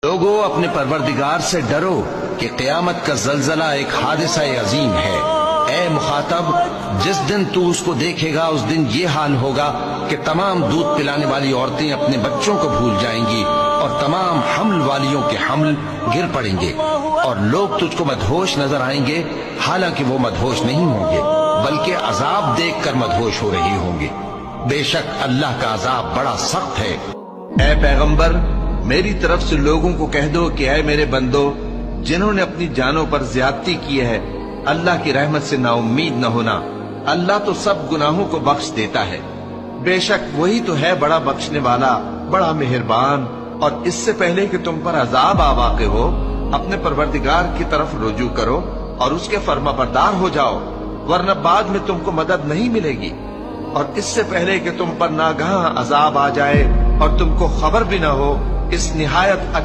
لوگو اپنے پروردگار سے ڈرو کہ قیامت کا زلزلہ ایک حادثہ عظیم ہے۔ اے مخاطب، جس دن تو اس کو دیکھے گا اس دن یہ حال ہوگا کہ تمام دودھ پلانے والی عورتیں اپنے بچوں کو بھول جائیں گی اور تمام حمل والیوں کے حمل گر پڑیں گے، اور لوگ تجھ کو مدہوش نظر آئیں گے، حالانکہ وہ مدہوش نہیں ہوں گے بلکہ عذاب دیکھ کر مدہوش ہو رہے ہوں گے۔ بے شک اللہ کا عذاب بڑا سخت ہے۔ اے پیغمبر، میری طرف سے لوگوں کو کہہ دو کہ اے میرے بندو، جنہوں نے اپنی جانوں پر زیادتی کی ہے، اللہ کی رحمت سے نا امید نہ ہونا۔ اللہ تو سب گناہوں کو بخش دیتا ہے، بے شک وہی تو ہے بڑا بخشنے والا، بڑا مہربان۔ اور اس سے پہلے کہ تم پر عذاب آ واقع ہو، اپنے پروردگار کی طرف رجوع کرو اور اس کے فرما بردار ہو جاؤ، ورنہ بعد میں تم کو مدد نہیں ملے گی۔ اور اس سے پہلے کہ تم پر ناگہاں عذاب آ جائے اور تم کو خبر بھی نہ ہو، اس نہایت اچھے